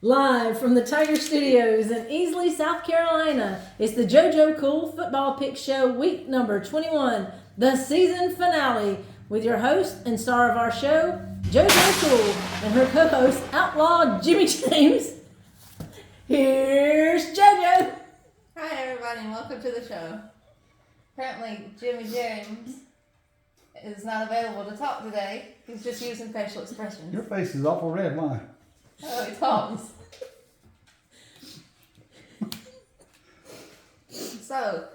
Live from the Tiger Studios in Easley, South Carolina, it's the JoJo Cool Football Pick Show, week number 21, the season finale, with your host and star of our show, JoJo Cool, and her co-host, Outlaw Jimmy James. Here's JoJo. Hi everybody and welcome to the show. Apparently Jimmy James is not available to talk today. He's just using facial expressions. Your face is awful red, why? Oh, he talks. So,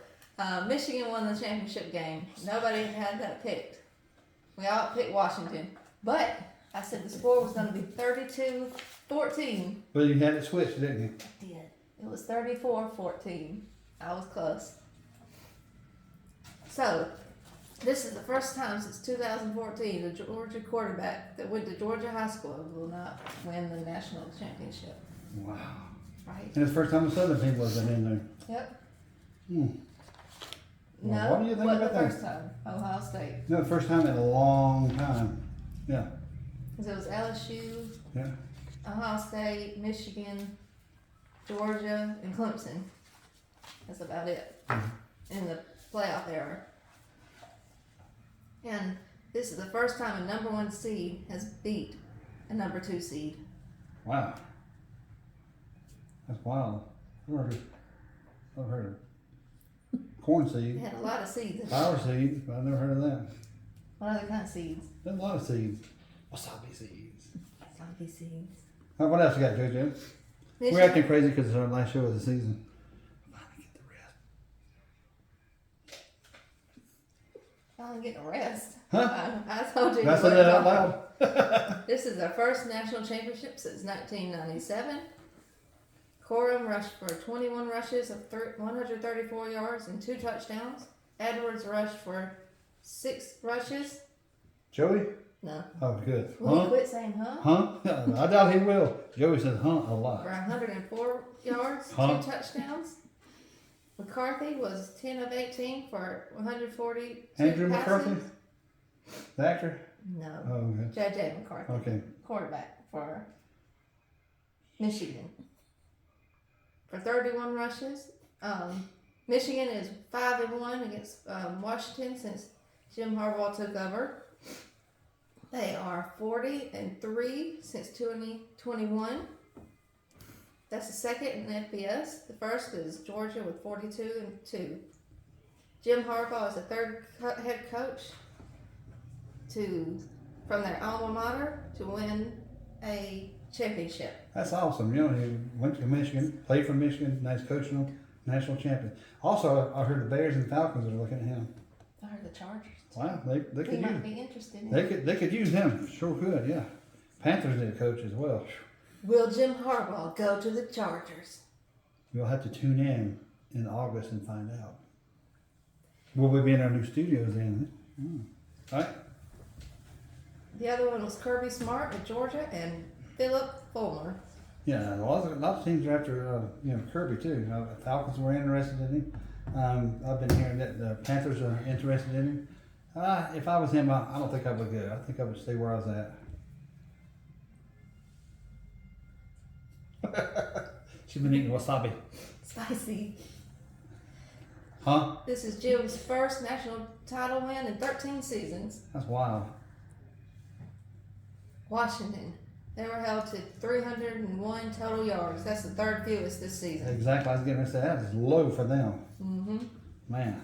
Michigan won the championship game. Nobody had that picked. We all picked Washington. But I said the score was going to be 32-14. Well, you had it switched, didn't you? I did. It was 34-14. I was close. So, this is the first time since 2014 the Georgia quarterback that went to Georgia high school will not win the national championship. Wow. Right? And it's the first time the Southern people have been in there. Yep. Hmm. No, Well, what do you think about the that? first time? Ohio State. No, the first time in a long time. Yeah. Because it was LSU, Yeah. Ohio State, Michigan, Georgia, and Clemson. That's about it in the playoff era. And this is the first time a number one seed has beat a number two seed. Wow. That's wild. I've heard of corn They seed, had a lot of seeds. In flower seed, but I've never heard of that. What other kind of seeds? There's a lot of seeds. Wasabi seeds. Wasabi seeds. All right, what else you got, JoJo? We're acting crazy because it's our last show of the season. Finally get the rest. Finally getting a rest. Huh? I told you. Did I say that out loud? This is their first national championship since 1997. Corum rushed for 21 rushes of 134 yards and 2 touchdowns. Edwards rushed for 6 rushes. Joey? No. Oh, good. Will he quit saying huh? Huh? I doubt he will. Joey says huh a lot. For 104 yards, Huh? 2 touchdowns. McCarthy was 10 of 18 for 140 Andrew passes. McCarthy? The actor? No. Oh, okay. JJ McCarthy. Okay. Quarterback for Michigan. For 31 rushes. Michigan is 5-1 against Washington since Jim Harbaugh took over. They are 40-3 since 2021. That's the second in FBS. The first is Georgia with 42-2. Jim Harbaugh is the third head coach from their alma mater to win a championship. That's awesome. You know, he went to Michigan, played for Michigan, now he's coaching them, national champion. Also, I heard the Bears and Falcons are looking at him. I heard the Chargers. Wow, they could He use might be interested in they could use him. Sure could, yeah. Panthers need a coach as well. Will Jim Harbaugh go to the Chargers? We'll have to tune in August and find out. Will we be in our new studios then? All right. The other one was Kirby Smart at Georgia and Philip Fulmer. Yeah, a lot of teams are after Kirby too. Falcons were interested in him. I've been hearing that the Panthers are interested in him. If I was him, I don't think I would go. I think I would stay where I was at. She's been eating wasabi. Spicy. Huh? This is Jim's first national title win in 13 seasons. That's wild. Washington. They were held to 301 total yards. That's the third fewest this season. Exactly. I was getting ready to say that is low for them. Mm-hmm. Man.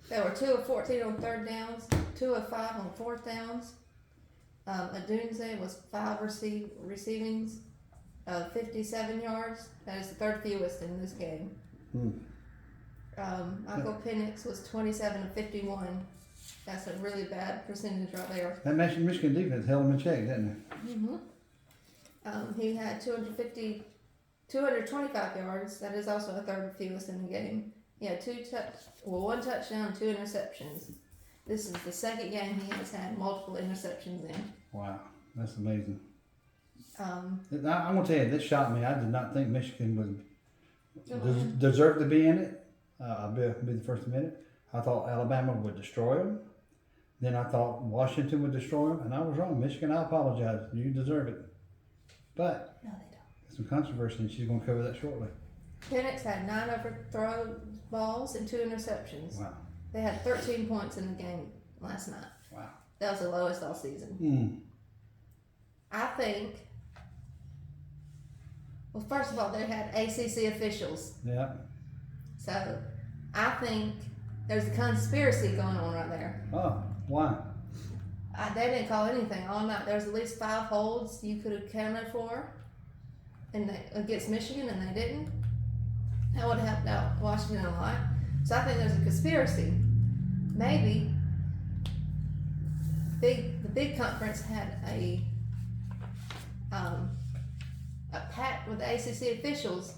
They were 2 of 14 on third downs, 2 of 5 on fourth downs. Adunze was 5 receivings of 57 yards. That is the third fewest in this game. Michael Penix was 27 of 51. That's a really bad percentage right there. That Michigan defense held them in check, didn't Mm-hmm. He had 225 yards. That is also a third fewest in the game. He had 1 touchdown, 2 interceptions. This is the second game he has had multiple interceptions in. Wow, that's amazing. Um, I'm gonna tell you, this shocked me. I did not think Michigan would deserve to be in it. I'll be the first to admit it. I thought Alabama would destroy them. Then I thought Washington would destroy them, and I was wrong. Michigan, I apologize. You deserve it. But No, they don't. there's some controversy, and she's going to cover that shortly. Penix had 9 overthrow balls and 2 interceptions. Wow. They had 13 points in the game last night. Wow. That was the lowest all season. I think. Well, first of all, they had ACC officials. Yeah. So I think there's a conspiracy going on right there. Oh, why? They didn't call anything all night. There was at least 5 holds you could have counted for, against Michigan, and they didn't. That would have helped out Washington a lot. So I think there's a conspiracy. Maybe the big conference had a pact with the ACC officials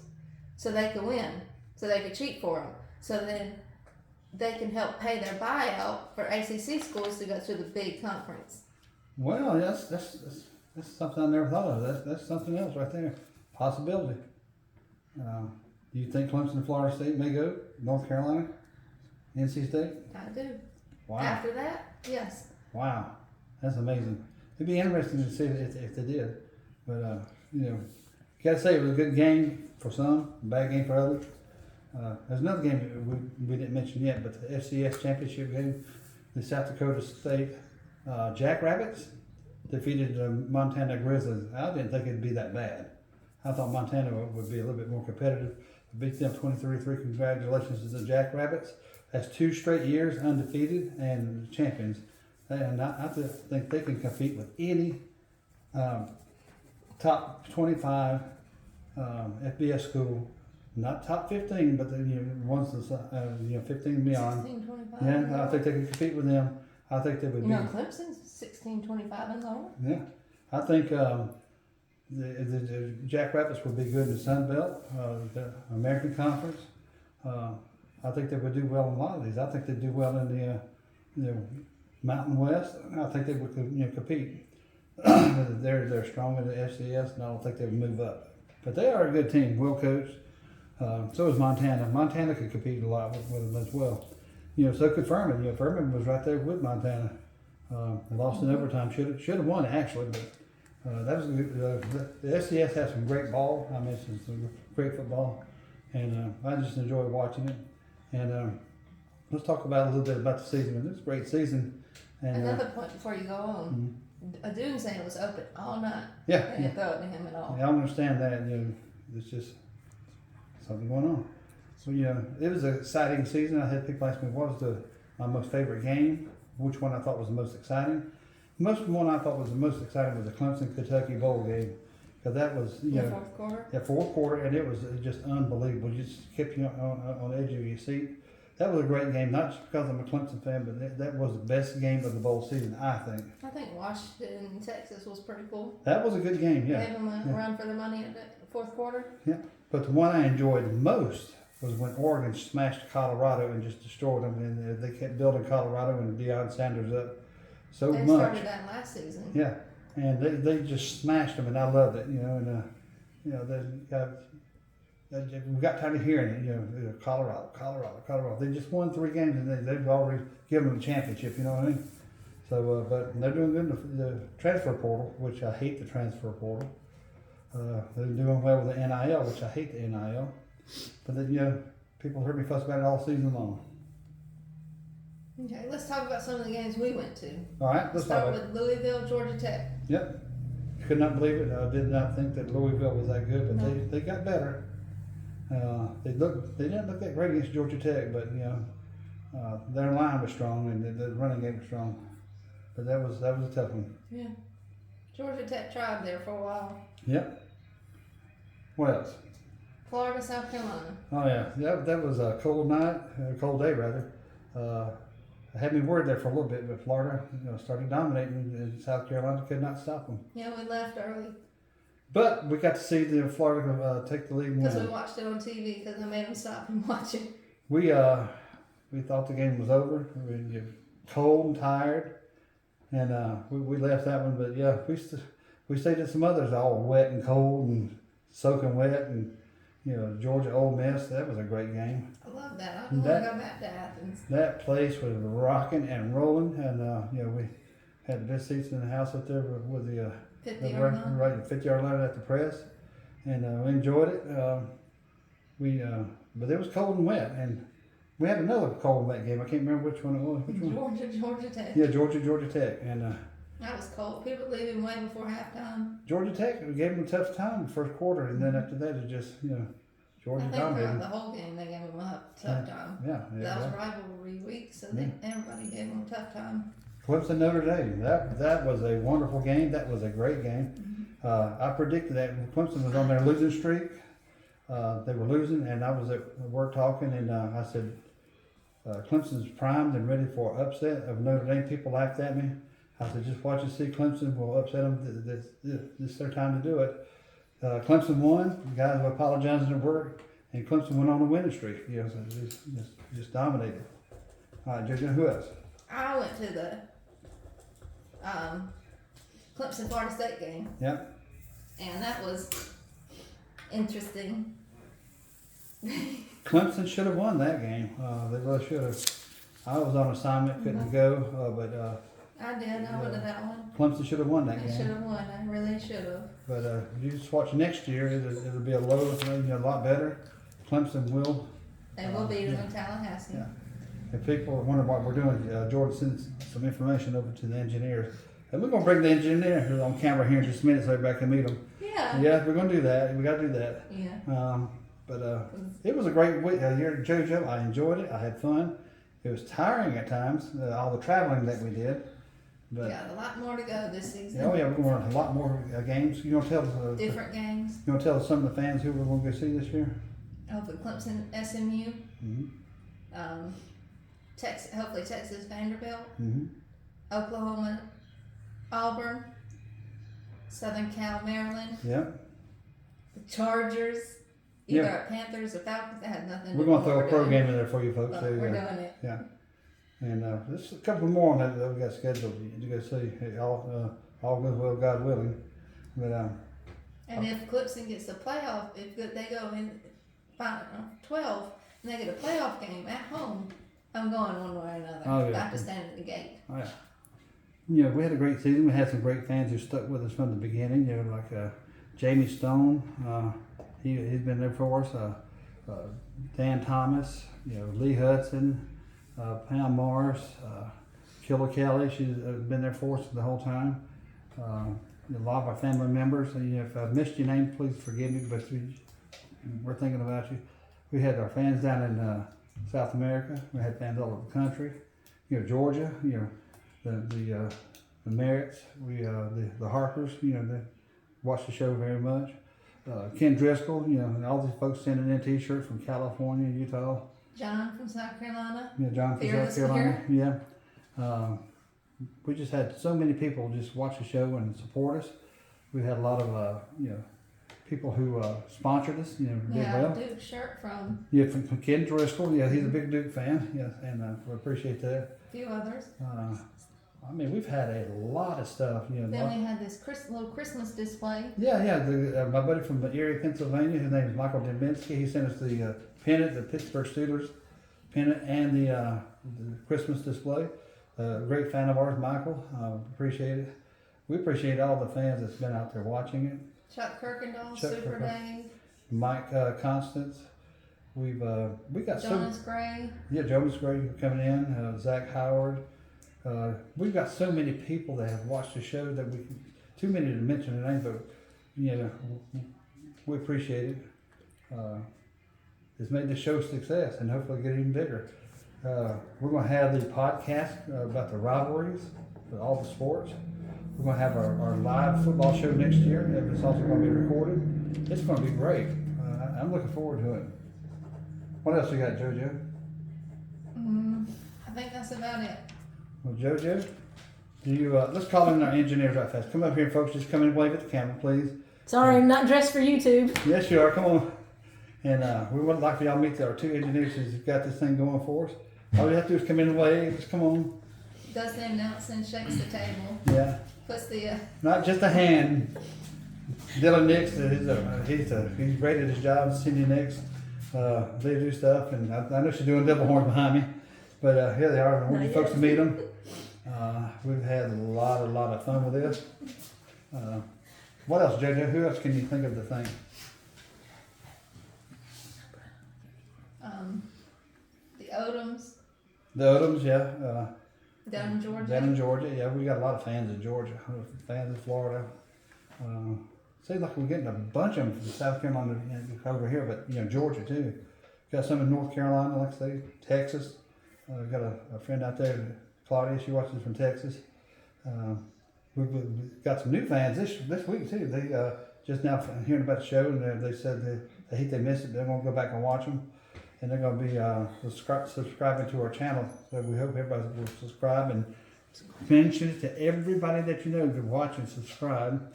so they could win, so they could cheat for them. So then they can help pay their buyout for ACC schools to go to the big conference. Well, that's something I never thought of. That's something else right there. Possibility. Do you think Clemson and Florida State may go? North Carolina? NC State? I do. Wow. After that, yes. Wow. That's amazing. It'd be interesting to see if they did. But, gotta say it was a good game for some, a bad game for others. There's another game we didn't mention yet, but the FCS championship game, the South Dakota State Jackrabbits defeated the Montana Grizzlies. I didn't think it'd be that bad. I thought Montana would be a little bit more competitive. Beat them 23-3. Congratulations to the Jackrabbits. That's 2 straight years undefeated and champions. And I think they can compete with any top 25 FBS school. Not top 15, but the ones that's 15 and beyond. 16, 25. Yeah, I think they could compete with them. I think they would. Clemson's 16, 25 and lower. Yeah, I think the Jackrabbits would be good in the Sun Belt, the American Conference. I think they would do well in a lot of these. I think they'd do well in the Mountain West. I think they would compete. They're strong in the FCS, and I don't think they would move up. But they are a good team, well coached. So is Montana. Montana could compete a lot with them as well. So could Furman. Furman was right there with Montana. Lost in overtime. Should have won actually, but that was good. The FCS has some great ball. I mentioned some great football, and I just enjoy watching it. And let's talk about a little bit about the season. It's a great season. And, another point before you go on. Doomsday was open all night. Yeah. They didn't throw it to him at all. I understand that. It's just something going on. So it was an exciting season. I had people ask me what was my most favorite game, which one I thought was the most exciting. One I thought was the most exciting was the Clemson-Kentucky bowl game, because that was Fourth quarter. Yeah, fourth quarter, and it was just unbelievable. You just kept you on the edge of your seat. That was a great game, not just because I'm a Clemson fan, but that was the best game of the bowl season, I think. I think Washington, Texas was pretty cool. That was a good game, yeah. Gave them a run for their money in the fourth quarter. Yeah, but the one I enjoyed most was when Oregon smashed Colorado and just destroyed them, and they kept building Colorado and Deion Sanders up so They much. started that last season. Yeah, and they just smashed them, and I loved it. We got tired of hearing it. Colorado. They just won 3 games, and they've already given them the championship. You know what I mean? So, but they're doing good in the transfer portal, which I hate the transfer portal. They're doing well with the NIL, which I hate the NIL. But then, people heard me fuss about it all season long. Okay, let's talk about some of the games we went to. All right, let's start talk about with Louisville, Georgia Tech. Yep. Could not believe it. I did not think that Louisville was that good, but they got better. They didn't look that great against Georgia Tech, but their line was strong and the running game was strong. But that was a tough one. Yeah. Georgia Tech tried there for a while. Yep. What else? Florida, South Carolina. Oh yeah, that was a cold night, a cold day rather. I had me worried there for a little bit, but Florida started dominating, and South Carolina could not stop them. Yeah, we left early. But we got to see the Florida take the lead and Because win. we watched it on TV because I made them stop and watch it. We thought the game was over. We were cold and tired, and we left that one. But yeah, we stayed at some others all wet and cold and soaking wet, and Georgia Ole Miss. That was a great game. I love that. I want to go back to Athens. That place was rocking and rolling, and we had the best seats in the house up there with the 50-yard line. Right, 50-yard line at the press, and we enjoyed it. But it was cold and wet, and we had another cold and wet game. I can't remember which one it was. Which one? Georgia Tech. Yeah, Georgia Tech, and That was cold. People leaving way before halftime. Georgia Tech, we gave them a tough time the first quarter, and then after that, it just Georgia I think dominated. throughout the whole game they gave them a tough time. Yeah, That was rivalry week, so everybody gave them a tough time. Clemson Notre Dame. That was a wonderful game. That was a great game. I predicted that Clemson was on their losing streak. They were losing, and I was at work talking, and I said, Clemson's primed and ready for an upset of Notre Dame. People laughed at me. I said, just watch and see. Clemson will upset them. This is their time to do it. Clemson won. The guys were apologizing at work, and Clemson went on a winning streak. So just dominated. All right, JoJo, who else? I went to the Clemson Florida State game. Yep. And that was interesting. Clemson should have won that game. They really should have. I was on assignment, couldn't go, but I did. I went to that one. Clemson should have won that I game. should have won. I really should have. But you just watch next year, it'll be a lot better. Clemson will. They will beat them in Tallahassee. Yeah. If people are wondering what we're doing, Jordan sends some information over to the engineers. And we're going to bring the engineer who's on camera here in just a minute so everybody can meet him. Yeah. Yeah, we're going to do that. We got to do that. Yeah. But it was a great week here at JoJo. I enjoyed it. I had fun. It was tiring at times, all the traveling that we did. But Got a lot more to go this season. oh yeah, we're going to a lot more games. You want to tell Different games. You want to tell some of the fans who we're going to go see this year? Hopefully Clemson, SMU. Mm-hmm. Hopefully Texas, Vanderbilt. Mm-hmm. Oklahoma, Auburn. Southern Cal, Maryland. Yep. The Chargers. Either Panthers or Falcons. That had nothing to do We're going to with throw what a pro we're doing. game in there for you folks. But So, we're doing it. Yeah. And there's a couple more on that we got scheduled to go see. All goes well, God willing. But And if Clemson gets a playoff, if they go in 12 and they get a playoff game at home, I'm going one way or another. Oh, yeah. I have to stand at the gate. oh yeah. We had a great season. We had some great fans who stuck with us from the beginning. Like Jamie Stone. He's been there for us. Dan Thomas. Lee Hudson. Pam Morris. Killer Kelly. She's been there for us the whole time. A lot of our family members. If I missed your name, please forgive me, but we're thinking about you. We had our fans down in South America. We had fans all over the country. Georgia. The Merritts. The Harpers. They watch the show very much. Ken Driscoll. All these folks sending in T-shirts from California, Utah. John from South Carolina. John from South Carolina. Yeah. We just had so many people just watch the show and support us. We had a lot of people who sponsored us. Did well. Duke shirt from. Yeah, from Ken Driscoll. Yeah, he's a big Duke fan. Yeah, and we appreciate that. A few others. We've had a lot of stuff. Then we had this little Christmas display. Yeah. My buddy from Erie, Pennsylvania, his name is Michael Dembinski. He sent us the pennant, the Pittsburgh Steelers pennant, and the Christmas display. Great fan of ours, Michael. Appreciate it. We appreciate all the fans that's been out there watching it. Chuck Kirkendall, Super Dave. Mike Constance. We got Jonas Gray. Yeah, Jonas Gray coming in. Zach Howard. We've got so many people that have watched the show that too many to mention their name, but we appreciate it. It's made the show a success and hopefully get even bigger. We're going to have the podcast about the rivalries for all the sports. We're going to have our live football show next year. It's also going to be recorded. It's going to be great. I'm looking forward to it. What else you got, JoJo? I think that's about it. Well, JoJo, let's call in our engineers right fast. Come up here, folks. Just come and wave at the camera, please. Sorry, I'm not dressed for YouTube. Yes, you are. Come on. And we would like for y'all to meet our two engineers who's got this thing going for us. All you have to do is come in and wave. Just come on. Does the announcing, shakes the table. Yeah. Puts the. Not just a hand. Dylan Nix, he's great at his job. Cindy Nix, they do stuff, and I know she's doing double horns behind me. But here they are. I want you folks to meet them. We've had a lot of fun with this. What else, JoJo? Who else can you think of to thank? The Odoms The Odoms, yeah. down in Georgia. Down in Georgia, yeah. We got a lot of fans in Georgia, fans in Florida. Seems like we're getting a bunch of them from South Carolina over here, but Georgia too. Got some in North Carolina, like I say, Texas. Got a friend out there, Claudia. She watches from Texas. We've got some new fans this week too. They just now hearing about the show, and they said they hate they missed it. They're gonna go back and watch them, and they're gonna be subscribing to our channel. So we hope everybody will subscribe and mention it to everybody that you know to watch and subscribe,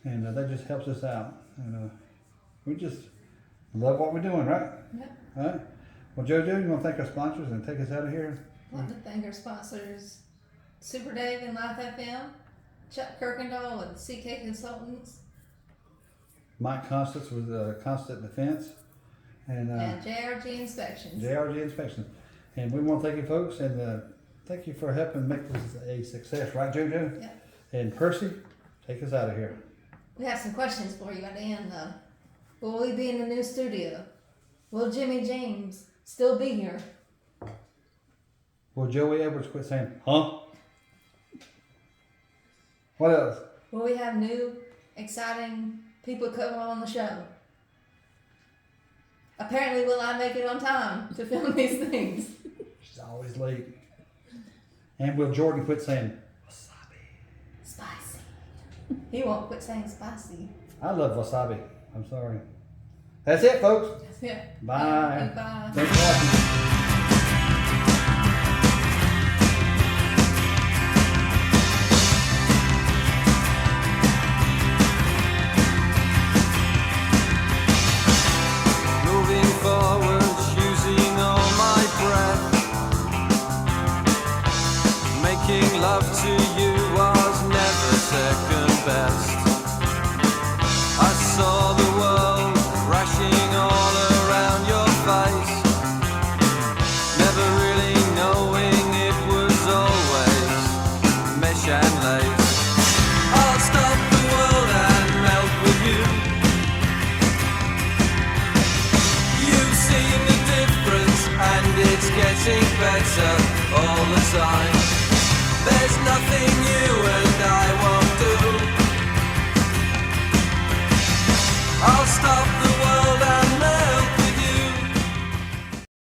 and that just helps us out. And we just love what we're doing, right? Yep. All right. Well, JoJo, you want to thank our sponsors and take us out of here? I'd like to thank our sponsors, Super Dave and Life FM, Chuck Kirkendall and CK Consultants, Mike Constance with Constant Defense, and JRG Inspections. JRG Inspection. And we want to thank you folks, and thank you for helping make this a success, right, JoJo? Yeah. And Percy, take us out of here. We have some questions for you at the end though. Will we be in the new studio? Will Jimmy James still be here? Will Joey Edwards quit saying, huh? What else? Will we have new, exciting people come on the show? Apparently, will I make it on time to film these things? She's always late. And will Jordan quit saying, wasabi? Spicy. He won't quit saying spicy. I love wasabi. I'm sorry. That's it, folks. Yeah. Bye. Bye. Thanks for watching.